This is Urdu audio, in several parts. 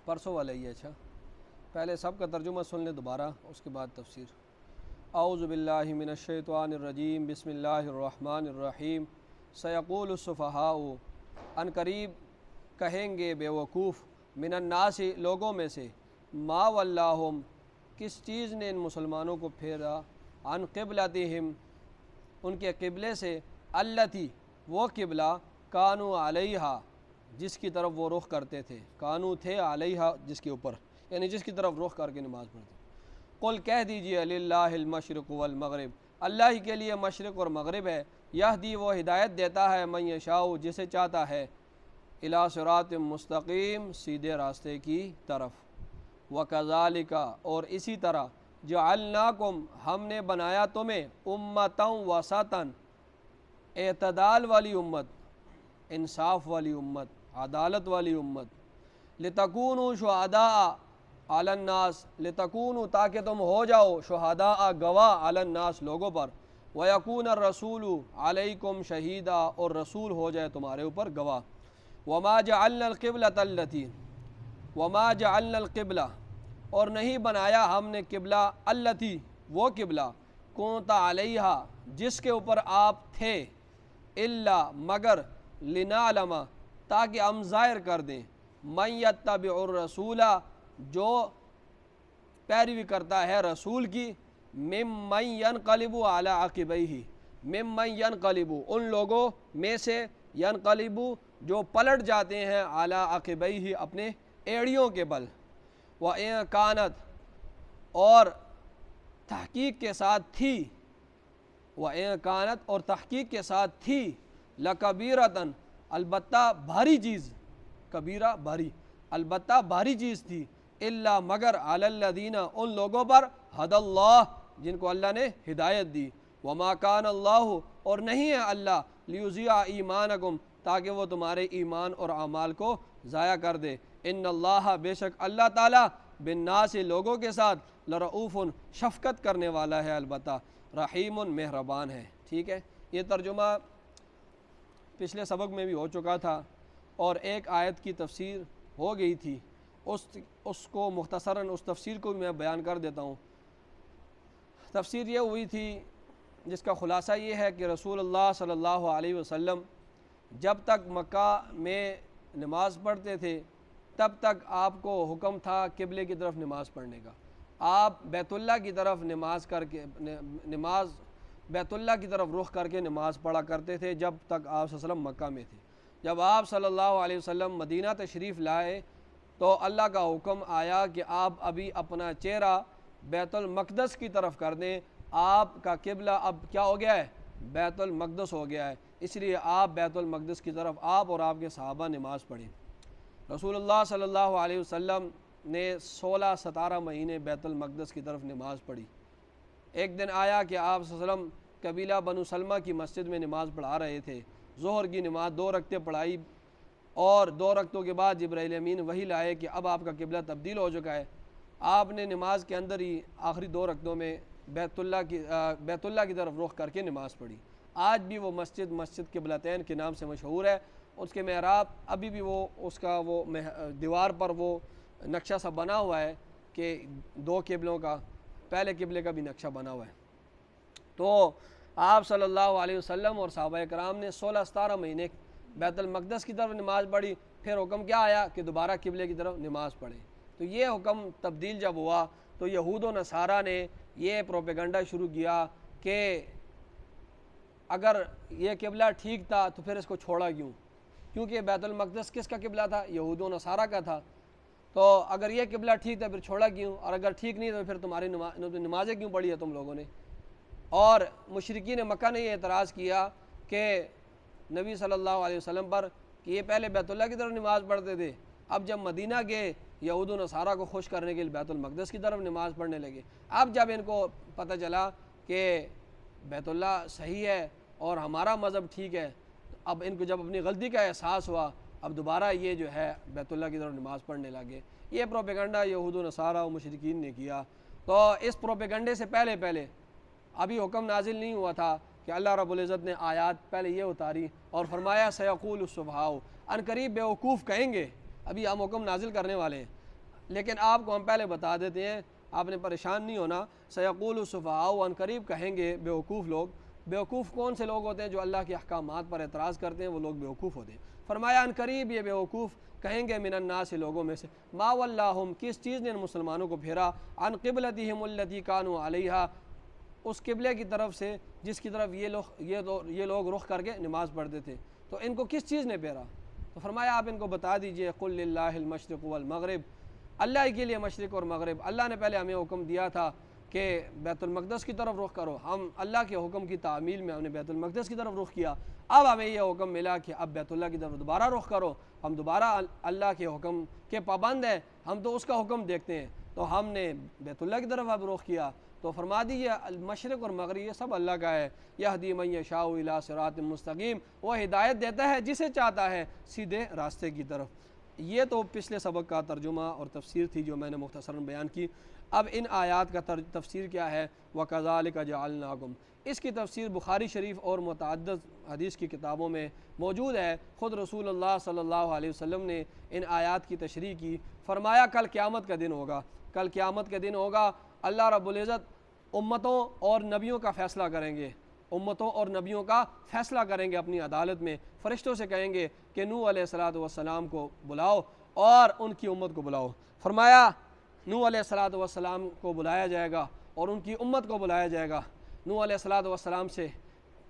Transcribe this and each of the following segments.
پرسوں والا ہی ہے۔ اچھا پہلے سب کا ترجمہ سن لیں دوبارہ، اس کے بعد تفسیر۔ اعوذ باللہ من الشیطان الرجیم، بسم اللہ الرحمن الرحیم۔ سیقول السفہاء، ان قریب کہیں گے بے وقوف، من الناس لوگوں میں سے، ما ولاہم کس چیز نے ان مسلمانوں کو پھیرا، عن قبلتہم ان کے قبلے سے، التی وہ قبلہ، کانو علیہا جس کی طرف وہ رخ کرتے تھے، کانو تھے علیہا جس کے اوپر، یعنی جس کی طرف رخ کر کے نماز پڑھتے۔ قل کہہ دیجئے للہ المشرق والمغرب، اللہ ہی کے لیے مشرق اور مغرب ہے، یہدی وہ ہدایت دیتا ہے، من یشاء جسے چاہتا ہے، الی صراط مستقیم سیدھے راستے کی طرف۔ وکذالک اور اسی طرح، جعلناکم ہم نے بنایا تمہیں، امۃ وسطا اعتدال والی امت، انصاف والی امت، عدالت والی امت، لتکونوا شہداء علی الناس لتکونوا تاکہ تم ہو جاؤ، شہداء گواہ، علی الناس لوگوں پر، ویکون الرسول علیکم شہیدا اور رسول ہو جائے تمہارے اوپر گواہ۔ وما جعلنا القبلۃ التی وما جعلنا القبلہ اور نہیں بنایا ہم نے قبلہ، التی وہ قبلہ، کنت علیہا جس کے اوپر آپ تھے، الا مگر، لنعلم تاکہ ہم ظاہر کر دیں، من یتبع الرسول جو پیروی کرتا ہے رسول کی، ممن ینقلب علی عقبیہ ممن ینقلب ان لوگوں میں سے، ینقلب جو پلٹ جاتے ہیں، علی عقبیہ اپنے ایڑیوں کے بل، وَإِن كَانَتْ اور تحقیق کے ساتھ تھی، وَإِن كَانَتْ اور تحقیق کے ساتھ تھی، لَكَبِيرَةً البتہ بھاری چیز، کبیرہ بھاری، البتہ بھاری چیز تھی، الا مگر، علی الذین ان لوگوں پر، ہدی اللہ جن کو اللہ نے ہدایت دی، وما کان اللہ اور نہیں ہے اللہ، لیضیع ایمانکم تاکہ وہ تمہارے ایمان اور اعمال کو ضائع کر دے، ان اللہ بے شک اللہ تعالیٰ، بالناس لوگوں کے ساتھ، لرؤوف شفقت کرنے والا ہے، البتہ رحیم مہربان ہے۔ ٹھیک ہے، یہ ترجمہ پچھلے سبق میں بھی ہو چکا تھا، اور ایک آیت کی تفسیر ہو گئی تھی، اس کو مختصراً اس تفسیر کو میں بیان کر دیتا ہوں۔ تفسیر یہ ہوئی تھی جس کا خلاصہ یہ ہے کہ رسول اللہ صلی اللہ علیہ وسلم جب تک مکہ میں نماز پڑھتے تھے تب تک آپ کو حکم تھا قبلے کی طرف نماز پڑھنے کا، آپ بیت اللہ کی طرف بیت اللہ کی طرف رخ کر کے نماز پڑھا کرتے تھے جب تک آپ صلی اللہ علیہ وسلم مکہ میں تھے۔ جب آپ صلی اللہ علیہ وسلم مدینہ تشریف لائے تو اللہ کا حکم آیا کہ آپ ابھی اپنا چہرہ بیت المقدس کی طرف کر دیں، آپ کا قبلہ اب کیا ہو گیا ہے؟ بیت المقدس ہو گیا ہے، اس لیے آپ بیت المقدس کی طرف آپ اور آپ کے صحابہ نماز پڑھیں۔ رسول اللہ صلی اللہ علیہ وسلم نے 16-17 مہینے بیت المقدس کی طرف نماز پڑھی۔ ایک دن آیا کہ آپ صلی اللہ علیہ وسلم قبیلہ بنو سلمہ کی مسجد میں نماز پڑھا رہے تھے، ظہر کی نماز 2 رکعتیں پڑھائی، اور 2 رکعتوں کے بعد جبرائیل امین وحی لائے کہ اب آپ کا قبلہ تبدیل ہو چکا ہے۔ آپ نے نماز کے اندر ہی آخری 2 رکعتوں میں بیت اللہ کی طرف رخ کر کے نماز پڑھی۔ آج بھی وہ مسجد قبلتین کے نام سے مشہور ہے، اس کے محراب ابھی بھی وہ اس کا وہ دیوار پر وہ نقشہ سا بنا ہوا ہے کہ 2 قبلوں کا، پہلے قبلے کا بھی نقشہ بنا ہوا ہے۔ تو آپ صلی اللہ علیہ وسلم اور صحابہ کرام نے 16-17 مہینے بیت المقدس کی طرف نماز پڑھی، پھر حکم کیا آیا کہ دوبارہ قبلے کی طرف نماز پڑھیں۔ تو یہ حکم تبدیل جب ہوا تو یہود و نصارہ نے یہ پروپیگنڈا شروع کیا کہ اگر یہ قبلہ ٹھیک تھا تو پھر اس کو چھوڑا کیوں؟ کیونکہ بیت المقدس کس کا قبلہ تھا؟ یہود و نصارہ کا تھا۔ تو اگر یہ قبلہ ٹھیک تھا پھر چھوڑا کیوں؟ اور اگر ٹھیک نہیں تو پھر تمہاری نمازیں کیوں پڑھی ہے تم لوگوں نے؟ اور مشرکین مکہ نے یہ اعتراض کیا کہ نبی صلی اللہ علیہ وسلم پر کہ یہ پہلے بیت اللہ کی طرف نماز پڑھتے تھے، اب جب مدینہ گئے یہود و نصارہ کو خوش کرنے کے لیے بیت المقدس کی طرف نماز پڑھنے لگے۔ اب جب ان کو پتہ چلا کہ بیت اللہ صحیح ہے اور ہمارا مذہب ٹھیک ہے، اب ان کو جب اپنی غلطی کا احساس ہوا، اب دوبارہ یہ جو ہے بیت اللہ کی طرف نماز پڑھنے لگے۔ یہ پروپیگنڈا یہود و نصارہ و مشرکین نے کیا۔ تو اس پروپیگنڈے سے پہلے ابھی حکم نازل نہیں ہوا تھا کہ اللہ رب العزت نے آیات پہلے یہ اتاری اور فرمایا سیقول السفہاء، ان قریب بیوقوف کہیں گے، ابھی ہم حکم نازل کرنے والے ہیں، لیکن آپ کو ہم پہلے بتا دیتے ہیں، آپ نے پریشان نہیں ہونا۔ سیقول السفہاء، عن قریب کہیں گے بیوقوف لوگ۔ بیوقوف کون سے لوگ ہوتے ہیں؟ جو اللہ کے احکامات پر اعتراض کرتے ہیں، وہ لوگ بیوقوف ہوتے ہیں۔ فرمایا عن قریب یہ بیوقوف کہیں گے من الناس، لوگوں میں سے، ما ولاہم، کس چیز نے ان مسلمانوں کو پھیرا، عن قبلتہم التی کانوا علیہا، اس قبلے کی طرف سے جس کی طرف یہ لوگ رخ کر کے نماز پڑھتے تھے، تو ان کو کس چیز نے پھیرا؟ تو فرمایا آپ ان کو بتا دیجئے، قل للہ المشرق والمغرب، اللہ کے لیے مشرق اور مغرب۔ اللہ نے پہلے ہمیں حکم دیا تھا کہ بیت المقدس کی طرف رخ کرو، ہم اللہ کے حکم کی تعمیل میں ہم نے بیت المقدس کی طرف رخ کیا۔ اب ہمیں یہ حکم ملا کہ اب بیت اللہ کی طرف دوبارہ رخ کرو، ہم دوبارہ اللہ کے حکم کے پابند ہیں، ہم تو اس کا حکم دیکھتے ہیں، تو ہم نے بیت اللہ کی طرف اب رخ کیا۔ تو فرما دیجیے مشرق اور مغرب یہ سب اللہ کا ہے، یہدی من یشاء الی صراط مستقیم، وہ ہدایت دیتا ہے جسے چاہتا ہے سیدھے راستے کی طرف۔ یہ تو پچھلے سبق کا ترجمہ اور تفسیر تھی جو میں نے مختصراً بیان کی۔ اب ان آیات کا تفسیر کیا ہے؟ وَكَذَلِكَ جَعَلْنَاكُمْ، اس کی تفسیر بخاری شریف اور متعدد حدیث کی کتابوں میں موجود ہے۔ خود رسول اللہ صلی اللہ علیہ وسلم نے ان آیات کی تشریح کی، فرمایا کل قیامت کا دن ہوگا، کل قیامت کا دن ہوگا، اللہ رب العزت امتوں اور نبیوں کا فیصلہ کریں گے، امتوں اور نبیوں کا فیصلہ کریں گے اپنی عدالت میں۔ فرشتوں سے کہیں گے کہ نوح علیہ السلام کو بلاؤ اور ان کی امت کو بلاؤ۔ فرمایا نوح علیہ السلام کو بلایا جائے گا اور ان کی امت کو بلایا جائے گا۔ نوح علیہ السلام سے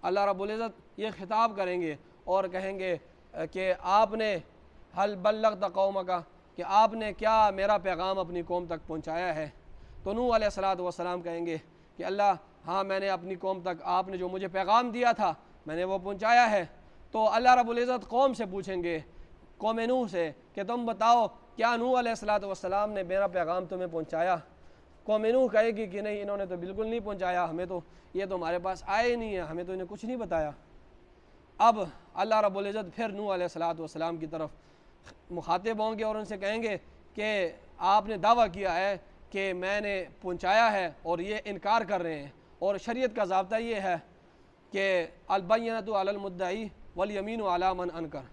اللہ رب العزت یہ خطاب کریں گے اور کہیں گے کہ آپ نے حل بلغت قومک، کہ آپ نے کیا میرا پیغام اپنی قوم تک پہنچایا ہے؟ تو نوح علیہ السلام کہیں گے کہ اللہ ہاں میں نے اپنی قوم تک آپ نے جو مجھے پیغام دیا تھا میں نے وہ پہنچایا ہے۔ تو اللہ رب العزت قوم سے پوچھیں گے، قوم نوح سے، کہ تم بتاؤ کیا نوح علیہ السلام نے میرا پیغام تمہیں پہنچایا؟ قوم نوح کہے گی کہ نہیں، انہوں نے تو بالکل نہیں پہنچایا، ہمیں تو یہ تو ہمارے پاس آئے ہی نہیں ہے، ہمیں تو انہیں کچھ نہیں بتایا۔ اب اللہ رب العزت پھر نوح علیہ السلام کی طرف مخاطب ہوں گے اور ان سے کہیں گے کہ آپ نے دعویٰ کیا ہے کہ میں نے پہنچایا ہے اور یہ انکار کر رہے ہیں، اور شریعت کا ضابطہ یہ ہے کہ البینۃ علی المدعی والیمین علی من انکر،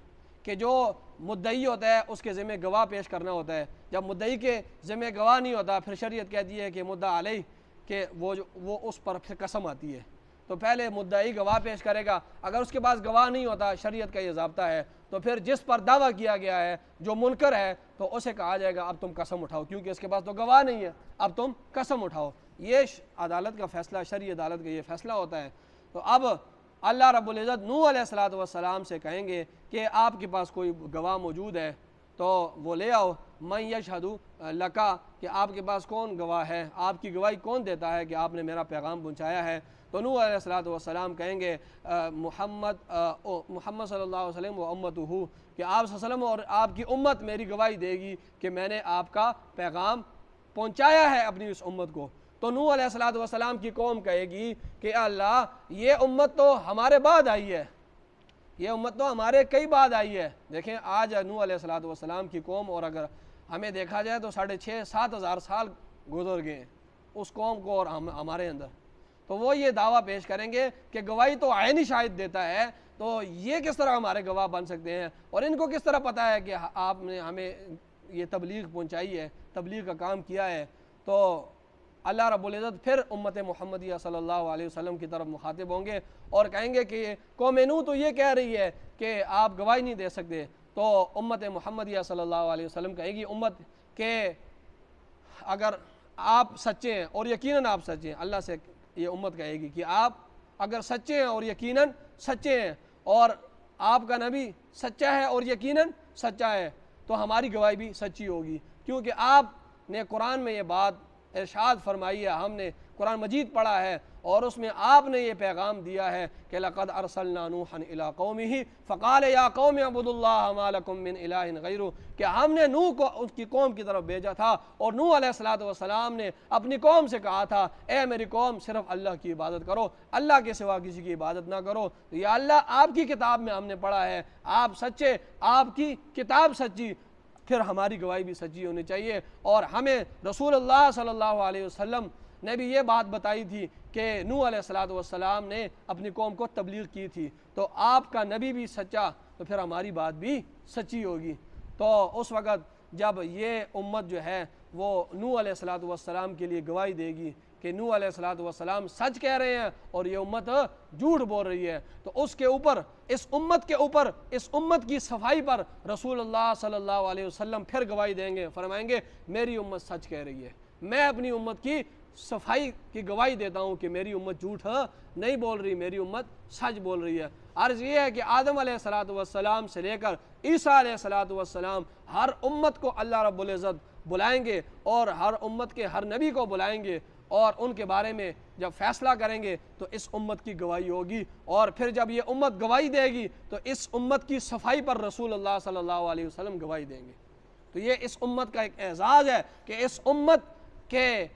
کہ جو مدعی ہوتا ہے اس کے ذمہ گواہ پیش کرنا ہوتا ہے۔ جب مدعی کے ذمہ گواہ نہیں ہوتا پھر شریعت کہتی ہے کہ مدعا علیہ، کہ وہ اس پر پھر قسم آتی ہے۔ تو پہلے مدعی گواہ پیش کرے گا، اگر اس کے پاس گواہ نہیں ہوتا، شریعت کا یہ ضابطہ ہے، تو پھر جس پر دعویٰ کیا گیا ہے جو منکر ہے تو اسے کہا جائے گا اب تم قسم اٹھاؤ، کیونکہ اس کے پاس تو گواہ نہیں ہے، اب تم قسم اٹھاؤ۔ یہ عدالت کا فیصلہ، شرعی عدالت کا یہ فیصلہ ہوتا ہے۔ تو اب اللہ رب العزت نوح علیہ السلام سے کہیں گے کہ آپ کے پاس کوئی گواہ موجود ہے تو وہ لے آؤ، من یشہد لکا، کہ آپ کے پاس کون گواہ ہے، آپ کی گواہی کون دیتا ہے کہ آپ نے میرا پیغام پہنچایا ہے؟ تو نوح علیہ السلام کہیں گے محمد صلی اللہ علیہ وسلم و امتہ، کہ آپ صلی اللہ علیہ وسلم اور آپ کی امت میری گواہی دے گی کہ میں نے آپ کا پیغام پہنچایا ہے اپنی اس امت کو۔ تو نوح علیہ السلام کی قوم کہے گی کہ اللہ یہ امت تو ہمارے بعد آئی ہے، یہ امت تو ہمارے کئی بعد آئی ہے۔ دیکھیں آج نوح علیہ السلام کی قوم، اور اگر ہمیں دیکھا جائے تو 6,500-7 ہزار سال گزر گئے ہیں اس قوم کو اور ہمارے اندر۔ تو وہ یہ دعویٰ پیش کریں گے کہ گواہی تو عینی شاہد دیتا ہے، تو یہ کس طرح ہمارے گواہ بن سکتے ہیں، اور ان کو کس طرح پتہ ہے کہ آپ نے ہمیں یہ تبلیغ پہنچائی ہے، تبلیغ کا کام کیا ہے؟ تو اللہ رب العزت پھر امت محمدیہ صلی اللہ علیہ وسلم کی طرف مخاطب ہوں گے اور کہیں گے کہ قوم نوح تو یہ کہہ رہی ہے کہ آپ گواہی نہیں دے سکتے۔ تو امت محمدیہ صلی اللہ علیہ وسلم کہے گی امت کہ اگر آپ سچے ہیں اور یقیناً آپ سچے ہیں، اللہ سے یہ امت کہے گی کہ آپ اگر سچے ہیں اور یقیناً سچے ہیں، اور آپ کا نبی سچا ہے اور یقیناً سچا ہے، تو ہماری گواہی بھی سچی ہوگی، کیونکہ آپ نے قرآن میں یہ بات ارشاد فرمائی ہے، ہم نے قرآن مجید پڑھا ہے اور اس میں آپ نے یہ پیغام دیا ہے کہ لَقَدْ أَرْسَلْنَا نُوحًا إِلَىٰ قَوْمِهِ فَقَالَ يَا قَوْمِ اعْبُدُوا اللَّهَ مَا لَكُم مِّنْ إِلَٰهٍ غَيْرُهُ، کہ ہم نے نوح کو اس کی قوم کی طرف بھیجا تھا، اور نوح علیہ السلام نے اپنی قوم سے کہا تھا اے میری قوم صرف اللہ کی عبادت کرو، اللہ کے سوا کسی کی عبادت نہ کرو۔ یا اللہ آپ کی کتاب میں ہم نے پڑھا ہے آپ سچے، آپ کی کتاب سچی، پھر ہماری گواہی بھی سچی ہونی چاہیے۔ اور ہمیں رسول اللہ صلی اللہ علیہ وسلم نے بھی یہ بات بتائی تھی کہ نوح علیہ السلام نے اپنی قوم کو تبلیغ کی تھی، تو آپ کا نبی بھی سچا تو پھر ہماری بات بھی سچی ہوگی۔ تو اس وقت جب یہ امت جو ہے وہ نوح علیہ الصلوۃ والسلام کے لیے گواہی دے گی کہ نوح علیہ الصلوۃ والسلام سچ کہہ رہے ہیں اور یہ امت جھوٹ بول رہی ہے، تو اس کے اوپر اس امت کی صفائی پر رسول اللہ صلی اللہ علیہ وسلم پھر گواہی دیں گے، فرمائیں گے میری امت سچ کہہ رہی ہے، میں اپنی امت کی صفائی کی گواہی دیتا ہوں کہ میری امت جھوٹ نہیں بول رہی، میری امت سچ بول رہی ہے۔ عرض یہ ہے کہ آدم علیہ الصلوۃ والسلام سے لے کر عیسیٰ علیہ الصلوۃ والسلام ہر امت کو اللہ رب العزت بلائیں گے اور ہر امت کے ہر نبی کو بلائیں گے اور ان کے بارے میں جب فیصلہ کریں گے تو اس امت کی گواہی ہوگی، اور پھر جب یہ امت گواہی دے گی تو اس امت کی صفائی پر رسول اللہ صلی اللہ علیہ وسلم گواہی دیں گے۔ تو یہ اس امت کا ایک اعزاز ہے کہ اس امت کے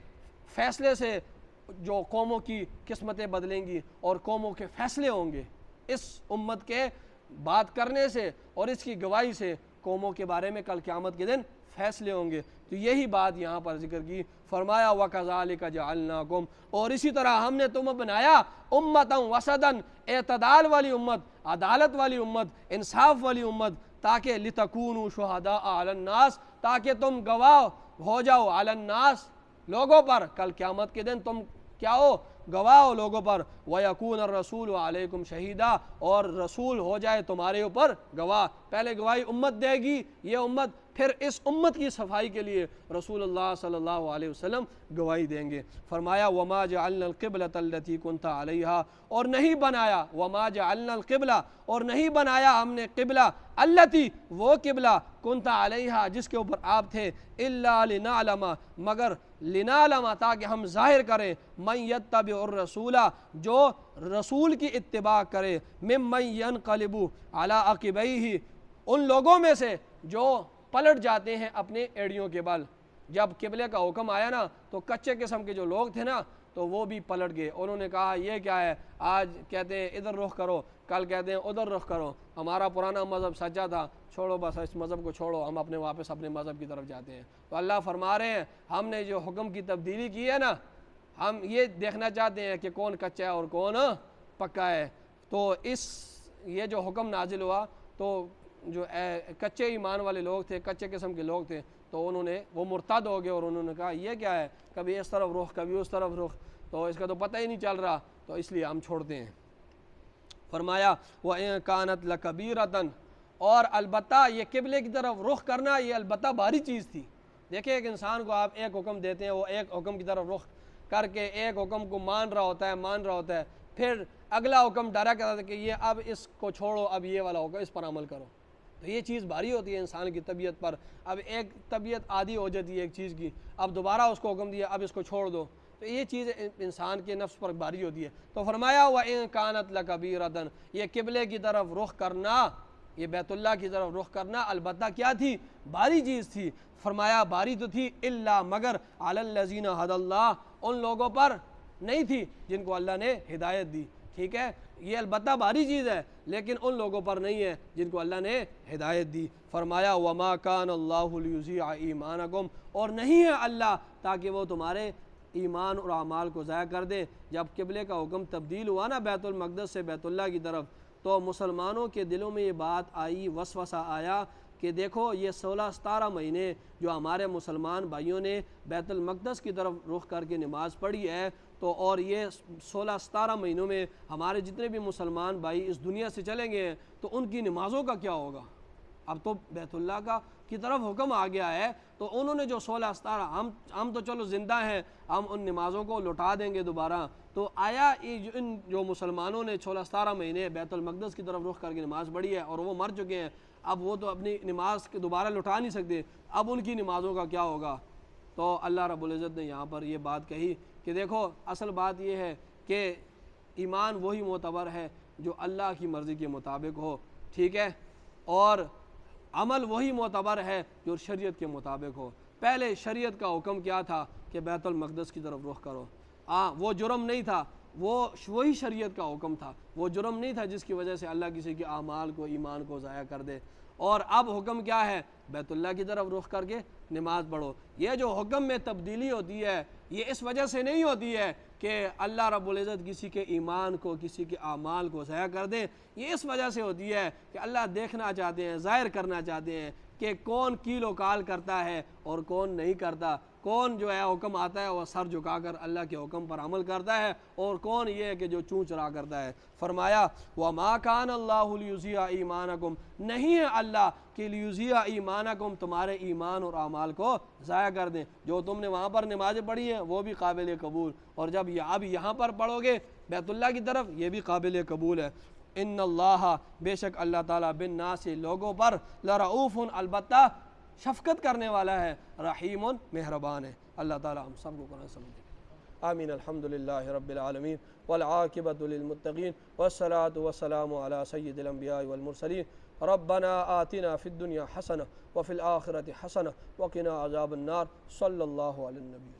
فیصلے سے جو قوموں کی قسمتیں بدلیں گی اور قوموں کے فیصلے ہوں گے، اس امت کے بات کرنے سے اور اس کی گواہی سے قوموں کے بارے میں کل قیامت کے دن فیصلے ہوں گے۔ تو یہی بات یہاں پر ذکر کی، فرمایا وَكَذَلِكَ جَعَلْنَاكُمْ، اور اسی طرح ہم نے تمہیں بنایا امتاً وسطاً، اعتدال والی امت، عدالت والی امت، انصاف والی امت، تاکہ لِتَكُونُوا شُهَدَاءَ عَلَى النَّاسِ، تاکہ تم گواہ ہو جاؤ علی الناس، لوگوں پر، کل قیامت کے دن تم کیا ہو؟ گواہ ہو لوگوں پر، وَيَكُونَ الرَّسُولُ عَلَيْكُمْ شَهِيدًا، اور رسول ہو جائے تمہارے اوپر گواہ۔ پہلے گواہی امت دے گی، یہ امت پھر اس امت کی صفائی کے لیے رسول اللہ صلی اللہ علیہ وسلم گواہی دیں گے۔ فرمایا وَمَا جَعَلْنَا الْقِبْلَةَ الَّتِي كُنْتَ عَلَيْهَا، اور نہیں بنایا، وَمَا جَعَلْنَا الْقِبْلَةَ، اور نہیں بنایا ہم نے قبلہ، الَّتِي، وہ قبلہ، كُنْتَ عَلَيْهَا، جس کے اوپر آپ تھے، إِلَّا لِنَعْلَمَ، مگر لِنَعْلَمَ، تاکہ ہم ظاہر کریں، مَن يَتَّبِعُ الرَّسُولَ، جو رسول کی اتباع کرے، مِمَّن يَنْقَلِبُ عَلَىٰ عَقِبَيْهِ، ان لوگوں میں سے جو پلٹ جاتے ہیں اپنے ایڑیوں کے بل۔ جب قبلے کا حکم آیا نا تو کچے قسم کے جو لوگ تھے نا تو وہ بھی پلٹ گئے، انہوں نے کہا یہ کیا ہے، آج کہتے ہیں ادھر رخ کرو، کل کہتے ہیں ادھر رخ کرو، ہمارا پرانا مذہب سچا تھا، چھوڑو بس اس مذہب کو چھوڑو، ہم واپس اپنے مذہب کی طرف جاتے ہیں۔ تو اللہ فرما رہے ہیں ہم نے جو حکم کی تبدیلی کی ہے نا، ہم یہ دیکھنا چاہتے ہیں کہ کون کچا ہے اور کون پکا ہے۔ تو یہ جو حکم نازل ہوا تو جو کچے ایمان والے لوگ تھے، کچے قسم کے لوگ تھے، تو وہ مرتد ہو گئے اور انہوں نے کہا یہ کیا ہے، کبھی اس طرف رخ کبھی اس طرف رخ، تو اس کا تو پتہ ہی نہیں چل رہا، تو اس لیے ہم چھوڑتے ہیں۔ فرمایا وَإِن كَانَتْ لَكَبِيرَةً، اور البتہ یہ قبلے کی طرف رخ کرنا یہ البتہ بھاری چیز تھی۔ دیکھیں ایک انسان کو آپ ایک حکم دیتے ہیں، وہ ایک حکم کی طرف رخ کر کے ایک حکم کو مان رہا ہوتا ہے، پھر اگلا حکم ڈائریکٹ کرتا ہے کہ یہ اب اس کو چھوڑو، اب یہ والا حکم اس پر عمل کرو، تو یہ چیز بھاری ہوتی ہے انسان کی طبیعت پر۔ اب ایک طبیعت عادی ہو جاتی ہے ایک چیز کی، اب دوبارہ اس کو حکم دیا اب اس کو چھوڑ دو، تو یہ چیز انسان کے نفس پر بھاری ہوتی ہے۔ تو فرمایا وَإِن كَانَتْ لَكَبِيرَةً، یہ قبلے کی طرف رخ کرنا، یہ بیت اللہ کی طرف رخ کرنا البتہ کیا تھی؟ بھاری چیز تھی۔ فرمایا بھاری تو تھی، الا مگر علی الذین ھدی اللہ، ان لوگوں پر نہیں تھی جن کو اللہ نے ہدایت دی۔ ٹھیک ہے، یہ البتہ بھاری چیز ہے لیکن ان لوگوں پر نہیں ہے جن کو اللہ نے ہدایت دی۔ فرمایا وما کان اللہ لیضیع ایمانکم، اور نہیں ہے اللہ تاکہ وہ تمہارے ایمان اور اعمال کو ضائع کر دے۔ جب قبلے کا حکم تبدیل ہوا نا بیت المقدس سے بیت اللہ کی طرف، تو مسلمانوں کے دلوں میں یہ بات آئی، وسوسہ آیا کہ دیکھو یہ 16-17 مہینے جو ہمارے مسلمان بھائیوں نے بیت المقدس کی طرف رخ کر کے نماز پڑھی ہے، تو اور یہ 16-17 مہینوں میں ہمارے جتنے بھی مسلمان بھائی اس دنیا سے چلیں گے ہیں تو ان کی نمازوں کا کیا ہوگا؟ اب تو بیت اللہ کی طرف حکم آ گیا ہے، تو انہوں نے جو 16-17 ہم تو چلو زندہ ہیں، ہم ان نمازوں کو لوٹا دیں گے دوبارہ، تو آیا ان جو مسلمانوں نے 16-17 مہینے بیت المقدس کی طرف رخ کر کے نماز پڑھی ہے اور وہ مر چکے ہیں، اب وہ تو اپنی نماز کے دوبارہ لوٹا نہیں سکتے، اب ان کی نمازوں کا کیا ہوگا؟ تو اللہ رب العزت نے یہاں پر یہ بات کہی کہ دیکھو اصل بات یہ ہے کہ ایمان وہی معتبر ہے جو اللہ کی مرضی کے مطابق ہو، ٹھیک ہے، اور عمل وہی معتبر ہے جو شریعت کے مطابق ہو۔ پہلے شریعت کا حکم کیا تھا کہ بیت المقدس کی طرف رخ کرو، وہ جرم نہیں تھا، وہی شریعت کا حکم تھا، وہ جرم نہیں تھا جس کی وجہ سے اللہ کسی کے اعمال کو ایمان کو ضائع کر دے۔ اور اب حکم کیا ہے؟ بیت اللہ کی طرف رخ کر کے نماز پڑھو۔ یہ جو حکم میں تبدیلی ہوتی ہے یہ اس وجہ سے نہیں ہوتی ہے کہ اللہ رب العزت کسی کے ایمان کو کسی کے اعمال کو ضائع کر دے، یہ اس وجہ سے ہوتی ہے کہ اللہ دیکھنا چاہتے ہیں، ظاہر کرنا چاہتے ہیں کہ کون کیل و کال کرتا ہے اور کون نہیں کرتا، کون جو ہے حکم آتا ہے وہ سر جھکا کر اللہ کے حکم پر عمل کرتا ہے، اور کون یہ ہے کہ جو چوں چرا کرتا ہے۔ فرمایا وَمَا كَانَ اللَّهُ لِيُضِيعَ إِيمَانَكُمْ، نہیں ہے اللہ کہ لِيُضِيعَ إِيمَانَكُمْ تمہارے ایمان اور اعمال کو ضائع کر دیں۔ جو تم نے وہاں پر نمازیں پڑھی ہیں وہ بھی قابل قبول، اور جب اب یہاں پر پڑھو گے بیت اللہ کی طرف، یہ بھی قابل قبول ہے۔ ان اللہ، بے شک اللہ تعالیٰ، بالناس لوگوں پر، لرؤوف البتہ شفقت کرنے والا ہے، رحیم مہربان ہے۔ اللہ تعالیٰ ہم سب کو قرآن سمجھ دے۔ آمین۔ الحمدللہ رب العالمین والعاقبۃ للمتقین والصلاۃ والسلام علی سید الانبیاء والمرسلین۔ ربنا آتنا فی الدنیا حسنہ وفی الآخرۃ حسنہ وقنا عذاب النار۔ صلی اللہ علی النبی۔